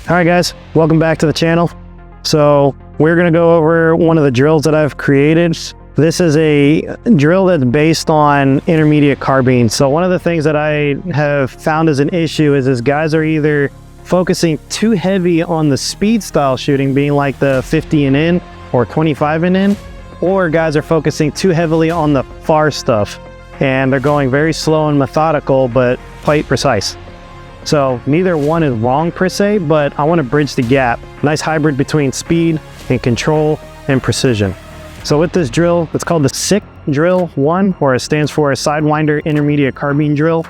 All right guys, welcome back to the channel. So we're gonna go over one of the drills that I've created. This is a drill that's based on intermediate carbine. So one of the things that I have found as an issue is guys are either focusing too heavy on the speed style shooting, being like the 50 and in or 25 and in, or guys are focusing too heavily on the far stuff and they're going very slow and methodical but quite precise. So neither one is wrong per se, but I want to bridge the gap. Nice hybrid between speed and control and precision. So with this drill, it's called the SICK Drill 1, or it stands for Sidewinder Intermediate Carbine Drill.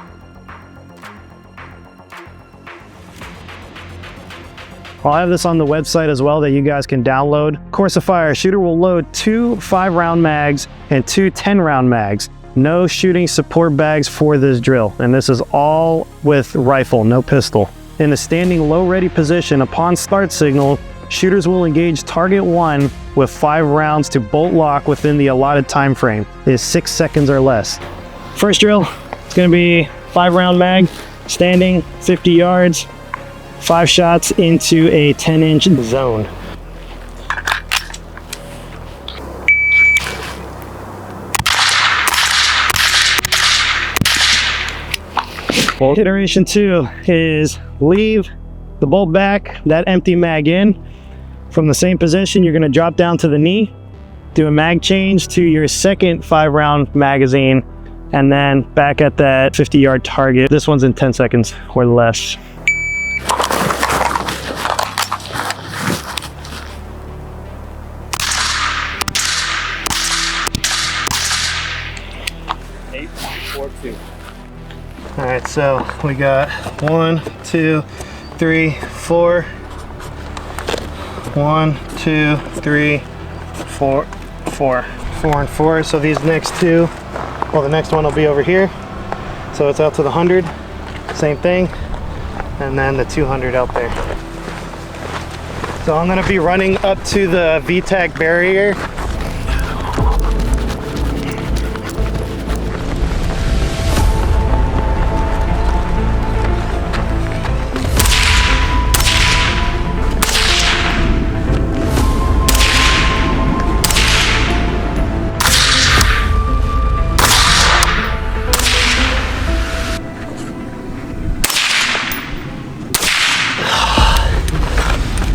I'll have this on the website as well that you guys can download. Course of fire, shooter will load 2 5-round mags and 2 10-round mags. No shooting support bags for this drill, and this is all with rifle, no pistol. In a standing low ready position, upon start signal, shooters will engage target 1 with 5 rounds to bolt lock within the allotted time frame. It is 6 seconds or less. First drill, it's going to be 5-round mag, standing 50 yards, 5 shots into a 10-inch zone. Iteration 2 is leave the bolt back, that empty mag in. From the same position, you're going to drop down to the knee, do a mag change to your second 5-round magazine, and then back at that 50-yard target. This one's in 10 seconds or less. All right, so we got 1, 2, 3, 4. 1, 2, 3, 4, 4 and 4. So these next two, well, the next one will be over here. So it's out to the 100, same thing, and then the 200 out there. So I'm gonna be running up to the VTAC barrier.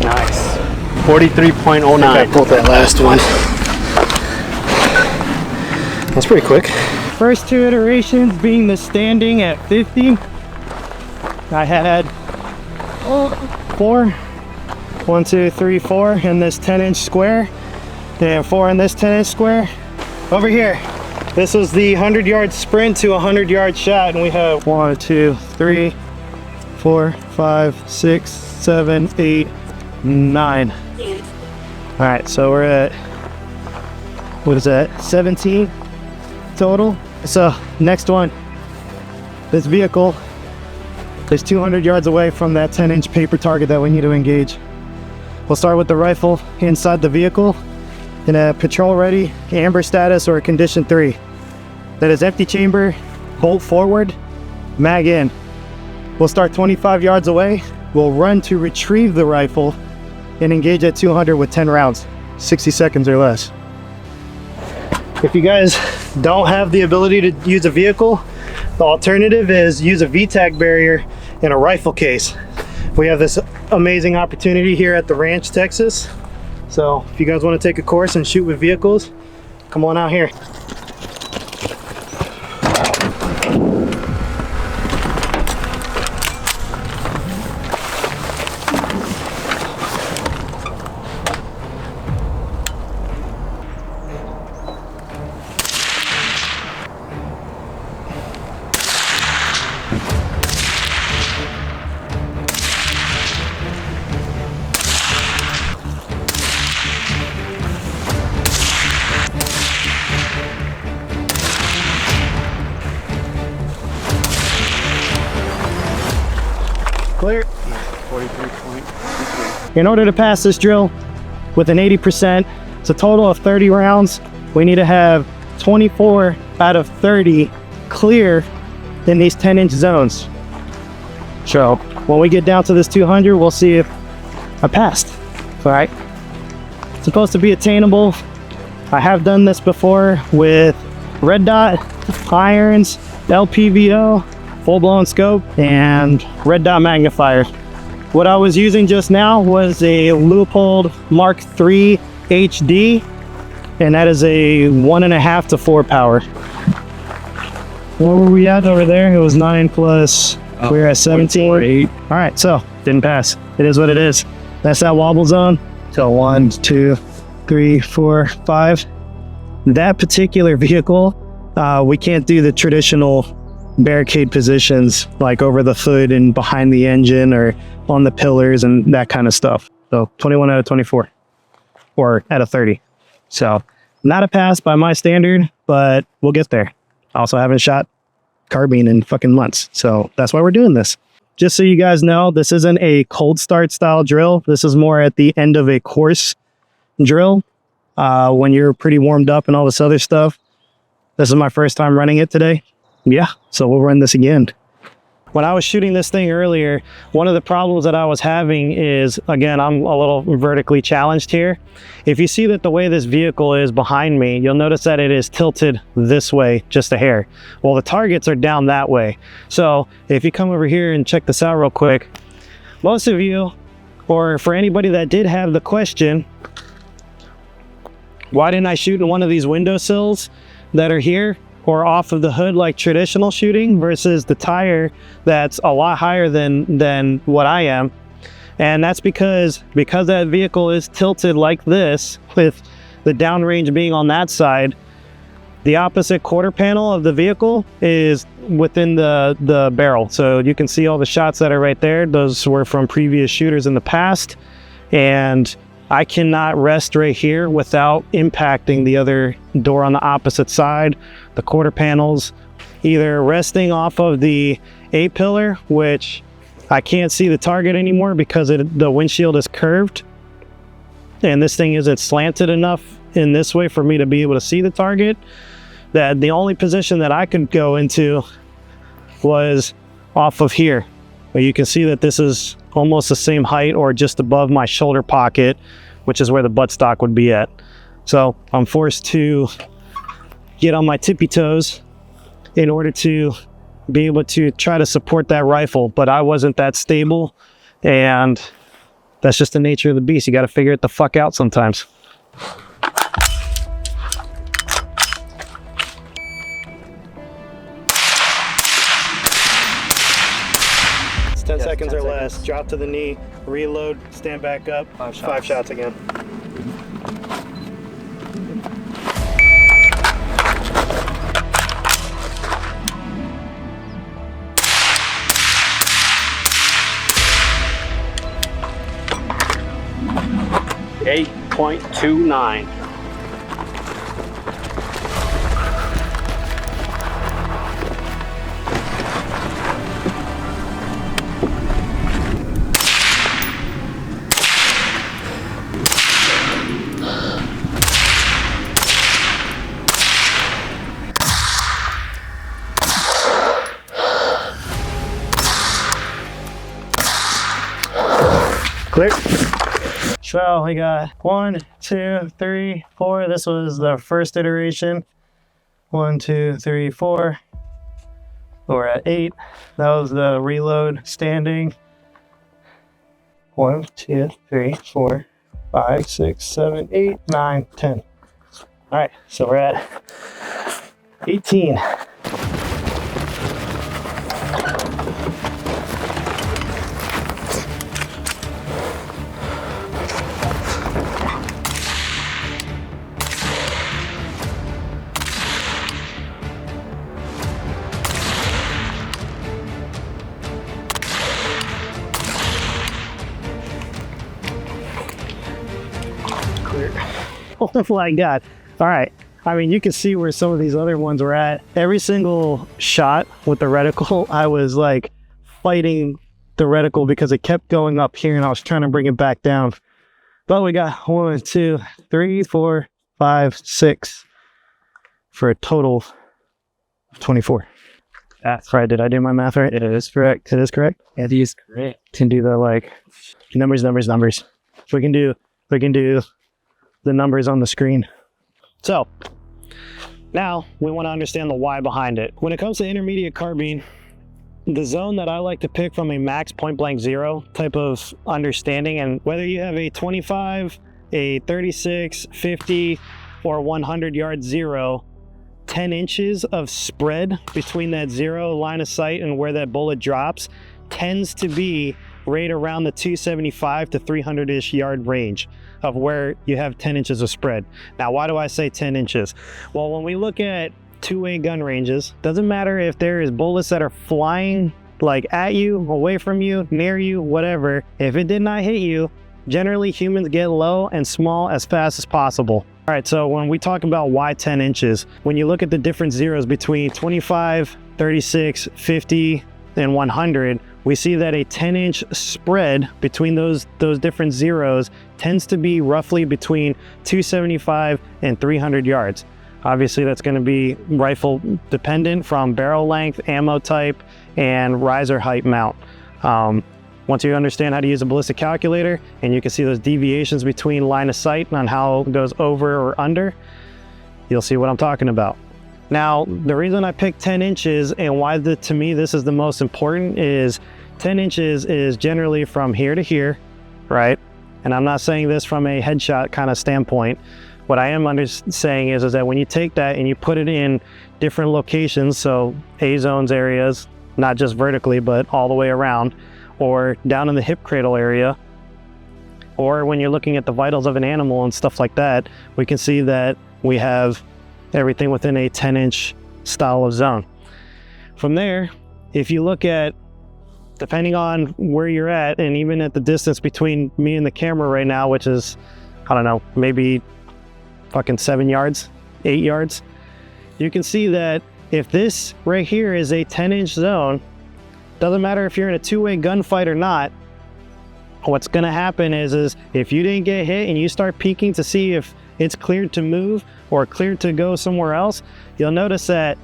Nice. 43.09. I pulled that last one. That's pretty quick. First 2 iterations being the standing at 50. I had 4. 1, 2, 3, 4 in this 10-inch square. And 4 in this 10-inch square. Over here, this is the 100-yard sprint to a 100-yard shot, and we have 1, 2, 3, 4, 5, 6, 7, 8, 9. All right, so we're at, what is that, 17 total. So next one, this vehicle is 200 yards away from that 10-inch paper target that we need to engage. We'll start with the rifle inside the vehicle in a patrol ready, amber status, or condition 3. That is empty chamber, bolt forward, mag in. We'll start 25 yards away. We'll run to retrieve the rifle and engage at 200 with 10 rounds, 60 seconds or less. If you guys don't have the ability to use a vehicle, the alternative is use a VTAC barrier in a rifle case. We have this amazing opportunity here at the ranch, Texas. So if you guys want to take a course and shoot with vehicles, come on out here. Clear. 43.3. In order to pass this drill with an 80%, it's a total of 30 rounds. We need to have 24 out of 30 clear in these 10-inch zones. So when we get down to this 200, we'll see if I passed. All right. It's supposed to be attainable. I have done this before with red dot, irons, LPVO, full-blown scope, and red dot magnifier. What I was using just now was a Leupold Mark III HD, and that is a 1.5 to 4 power. What were we at over there? It was 9 plus, we were at 17. All right, so didn't pass. It is what it is. That's that wobble zone. So 1, 2, 3, 4, 5. That particular vehicle, we can't do the traditional barricade positions like over the hood and behind the engine or on the pillars and that kind of stuff. So 21 out of 24 or out of 30. So not a pass by my standard, but we'll get there. I also haven't shot carbine in fucking months. So that's why we're doing this. Just so you guys know, this isn't a cold start style drill. This is more at the end of a course drill when you're pretty warmed up and all this other stuff. This is my first time running it today. Yeah, so we'll run this again. When I was shooting this thing earlier, one of the problems that I was having is, again, I'm a little vertically challenged here. If you see that the way this vehicle is behind me, you'll notice that it is tilted this way, just a hair. Well, the targets are down that way. So if you come over here and check this out real quick, most of you, or for anybody that did have the question, why didn't I shoot in one of these windowsills that are here or off of the hood like traditional shooting versus the tire that's a lot higher than what I am? And that's because that vehicle is tilted like this, with the downrange being on that side, the opposite quarter panel of the vehicle is within the barrel. So you can see all the shots that are right there. Those were from previous shooters in the past. And I cannot rest right here without impacting the other door on the opposite side, the quarter panels, either resting off of the A-pillar, which I can't see the target anymore because the windshield is curved. And this thing isn't slanted enough in this way for me to be able to see the target. That the only position that I could go into was off of here. But you can see that this is almost the same height or just above my shoulder pocket, which is where the buttstock would be at. So I'm forced to get on my tippy toes in order to be able to try to support that rifle, but I wasn't that stable, and that's just the nature of the beast. You got to figure it the fuck out sometimes. It's 10 seconds or less. Drop to the knee, reload, stand back up. 5 shots again. .29. Clear. So we got 1, 2, 3, 4. This was the first iteration. 1, 2, 3, 4. We're at 8. That was the reload standing. 1, 2, 3, 4, 5, 6, 7, 8, 9, 10. All right, so we're at 18. Oh my God. All right. I mean, you can see where some of these other ones were at. Every single shot with the reticle, I was like fighting the reticle because it kept going up here and I was trying to bring it back down. But we got 1, 2, 3, 4, 5, 6 for a total of 24. That's right. Did I do my math right? It is correct. It is correct? It is correct. Can do the like numbers. We can do the numbers on the screen. So now we want to understand the why behind it. When it comes to intermediate carbine, the zone that I like to pick from a max point blank zero type of understanding, and whether you have a 25, a 36, 50, or 100 yard zero, 10 inches of spread between that zero line of sight and where that bullet drops tends to be right around the 275 to 300-ish yard range of where you have 10 inches of spread. Now, why do I say 10 inches? Well, when we look at two-way gun ranges, doesn't matter if there is bullets that are flying like at you, away from you, near you, whatever, if it did not hit you, generally humans get low and small as fast as possible. All right, so when we talk about why 10 inches, when you look at the different zeros between 25, 36, 50, and 100, we see that a 10-inch spread between those different zeros tends to be roughly between 275 and 300 yards. Obviously, that's going to be rifle dependent from barrel length, ammo type, and riser height mount. Once you understand how to use a ballistic calculator and you can see those deviations between line of sight on how it goes over or under, you'll see what I'm talking about. Now, the reason I picked 10 inches and why to me this is the most important is 10 inches is generally from here to here, right? And I'm not saying this from a headshot kind of standpoint. What I am saying is that when you take that and you put it in different locations, so A-zones areas, not just vertically, but all the way around, or down in the hip cradle area, or when you're looking at the vitals of an animal and stuff like that, we can see that we have everything within a 10-inch style of zone. From there, if you look at, depending on where you're at, and even at the distance between me and the camera right now, which is, I don't know, maybe fucking 7 yards, 8 yards, you can see that if this right here is a 10-inch zone, doesn't matter if you're in a two-way gunfight or not, what's gonna happen is if you didn't get hit and you start peeking to see if it's cleared to move or cleared to go somewhere else, you'll notice that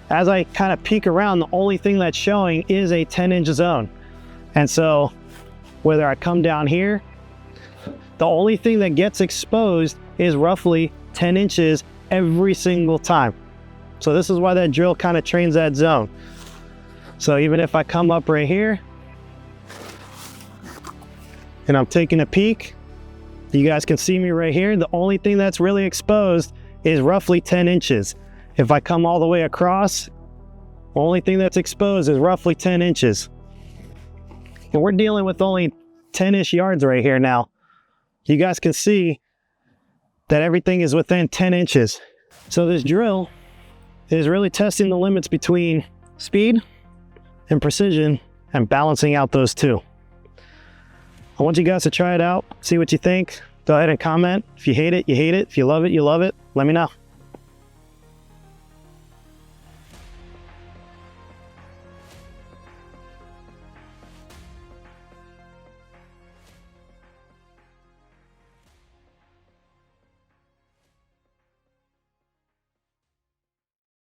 as I kind of peek around, the only thing that's showing is a 10-inch zone. And so whether I come down here, the only thing that gets exposed is roughly 10 inches every single time. So this is why that drill kind of trains that zone. So even if I come up right here and I'm taking a peek, you guys can see me right here. The only thing that's really exposed is roughly 10 inches. If I come all the way across, the only thing that's exposed is roughly 10 inches. And we're dealing with only 10-ish yards right here now. You guys can see that everything is within 10 inches. So this drill is really testing the limits between speed and precision and balancing out those two. I want you guys to try it out, see what you think. Go ahead and comment. If you hate it, you hate it. If you love it, you love it. Let me know.